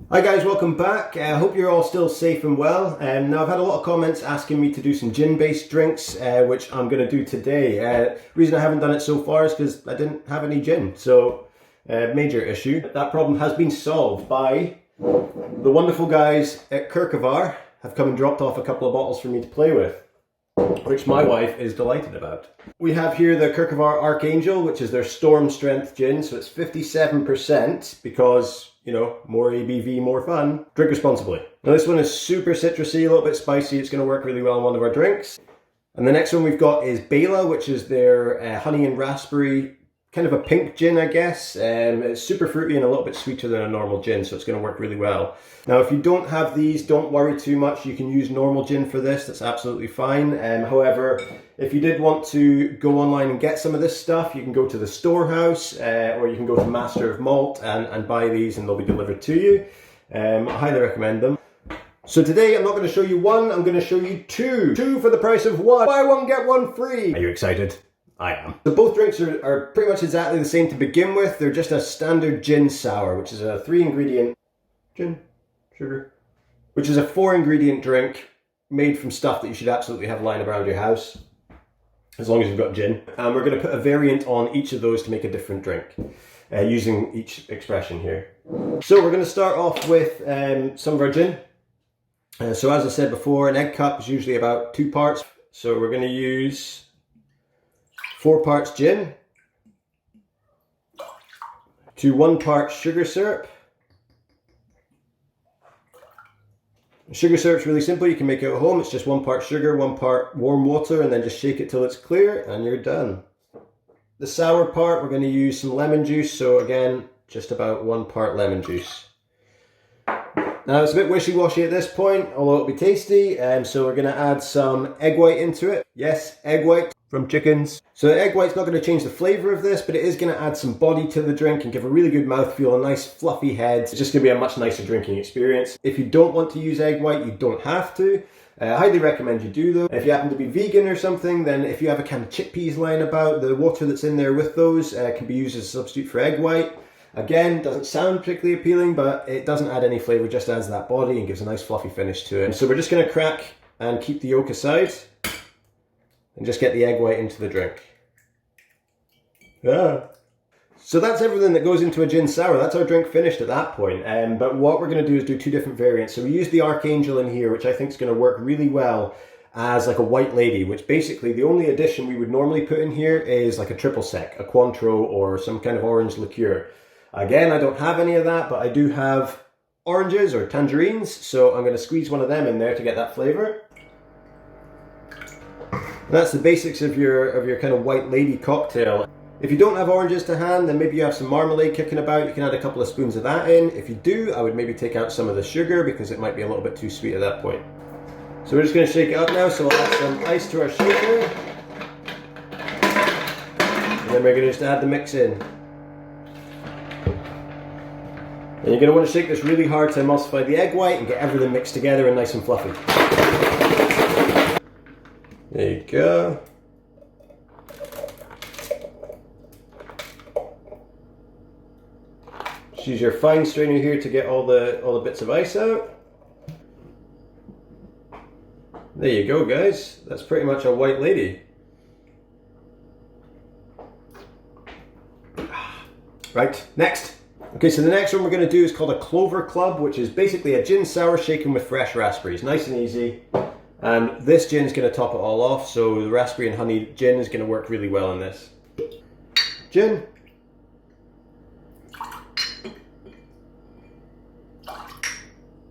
Hi guys, welcome back. I hope you're all still safe and well. Now I've had a lot of comments asking me to do some gin-based drinks, which I'm going to do today. The reason I haven't done it so far is because I didn't have any gin, so major issue. That problem has been solved by the wonderful guys at Kirkovar have come and dropped off a couple of bottles for me to play with, which my wife is delighted about. We have here the Kirkovar Archangel, which is their storm strength gin, so it's 57% because, you know, more ABV, more fun. Drink responsibly. Now this one is super citrusy, a little bit spicy. It's going to work really well in one of our drinks. And the next one we've got is Bela, which is their honey and raspberry, kind of a pink gin, I guess. It's super fruity and a little bit sweeter than a normal gin, so it's going to work really well. Now, if you don't have these, don't worry too much. You can use normal gin for this. That's absolutely fine. However, if you did want to go online and get some of this stuff, you can go to the storehouse or you can go to Master of Malt and buy these and they'll be delivered to you. I highly recommend them. So today I'm not going to show you one, I'm going to show you two. Two for the price of one. Buy one, get one free. Are you excited? I am. So both drinks are pretty much exactly the same to begin with. They're just a standard gin sour, which is a 3-ingredient gin, sugar, which is a 4-ingredient drink made from stuff that you should absolutely have lying around your house, as long as you've got gin. And we're going to put a variant on each of those to make a different drink, using each expression here. So we're going to start off with some of our gin. So as I said before, an egg cup is usually about 2 parts. So we're going to use 4 parts gin to 1 part sugar syrup. Sugar syrup's really simple. You can make it at home. It's just 1 part sugar, 1 part warm water, and then just shake it till it's clear and you're done. The sour part, we're going to use some lemon juice. So again, just about 1 part lemon juice. Now it's a bit wishy-washy at this point, although it'll be tasty. So we're going to add some egg white into it. Yes, egg white from chickens. So the egg white's not going to change the flavour of this, but it is going to add some body to the drink and give a really good mouthfeel, a nice fluffy head. It's just going to be a much nicer drinking experience. If you don't want to use egg white, you don't have to. I highly recommend you do though. If you happen to be vegan or something, then if you have a can of chickpeas lying about, the water that's in there with those can be used as a substitute for egg white. Again, doesn't sound particularly appealing, but it doesn't add any flavour, just adds that body and gives a nice fluffy finish to it. So we're just going to crack and keep the yolk aside and just get the egg white into the drink. So that's everything that goes into a gin sour. That's our drink finished at that point. But what we're going to do is do 2 different variants. So we use the Archangel in here, which I think is going to work really well as like a white lady, which basically the only addition we would normally put in here is like a triple sec, a Cointreau or some kind of orange liqueur. Again, I don't have any of that, but I do have oranges or tangerines, so I'm going to squeeze one of them in there to get that flavour. That's the basics of your kind of white lady cocktail. If you don't have oranges to hand, then maybe you have some marmalade kicking about. You can add a couple of spoons of that in. If you do, I would maybe take out some of the sugar because it might be a little bit too sweet at that point. So we're just going to shake it up now, so we'll add some ice to our shaker. And then we're going to just add the mix in. And you're going to want to shake this really hard to emulsify the egg white and get everything mixed together and nice and fluffy. There you go. Just use your fine strainer here to get all the bits of ice out. There you go, guys. That's pretty much a white lady. Right, next. Okay, so the next one we're going to do is called a Clover Club, which is basically a gin sour shaken with fresh raspberries. Nice and easy. And this gin is going to top it all off, so the raspberry and honey gin is going to work really well in this. Gin.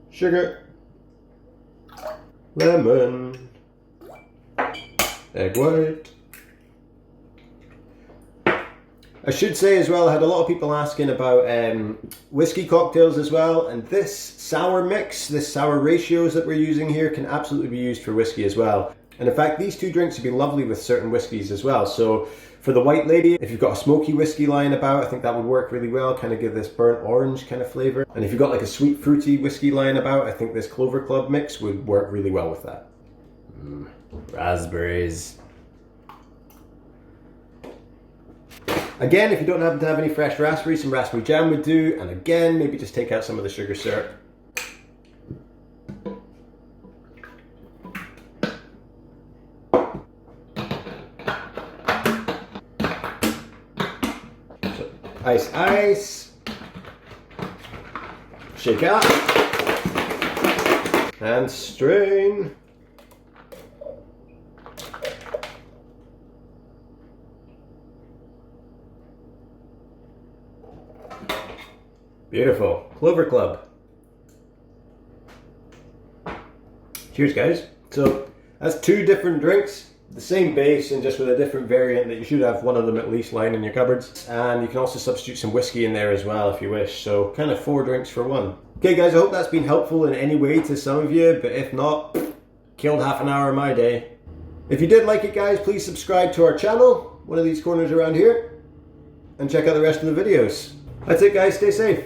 Sugar. Lemon. Egg white. I should say as well, I had a lot of people asking about whiskey cocktails as well, and this sour mix, this sour ratios that we're using here can absolutely be used for whiskey as well. And in fact, these 2 drinks would be lovely with certain whiskies as well. So for the white lady, if you've got a smoky whiskey lying about, I think that would work really well, kind of give this burnt orange kind of flavour. And if you've got like a sweet fruity whiskey lying about, I think this Clover Club mix would work really well with that. Raspberries. Again, if you don't happen to have any fresh raspberries, some raspberry jam would do. And again, maybe just take out some of the sugar syrup Shake out. And strain. Beautiful. Clover Club. Cheers, guys. So that's two different drinks, the same base and just with a different variant that you should have one of them at least lying in your cupboards. And you can also substitute some whiskey in there as well if you wish. So kind of 4 drinks for one. Okay guys, I hope that's been helpful in any way to some of you, but if not, killed half an hour of my day. If you did like it guys, please subscribe to our channel, one of these corners around here, and check out the rest of the videos. That's it guys, stay safe.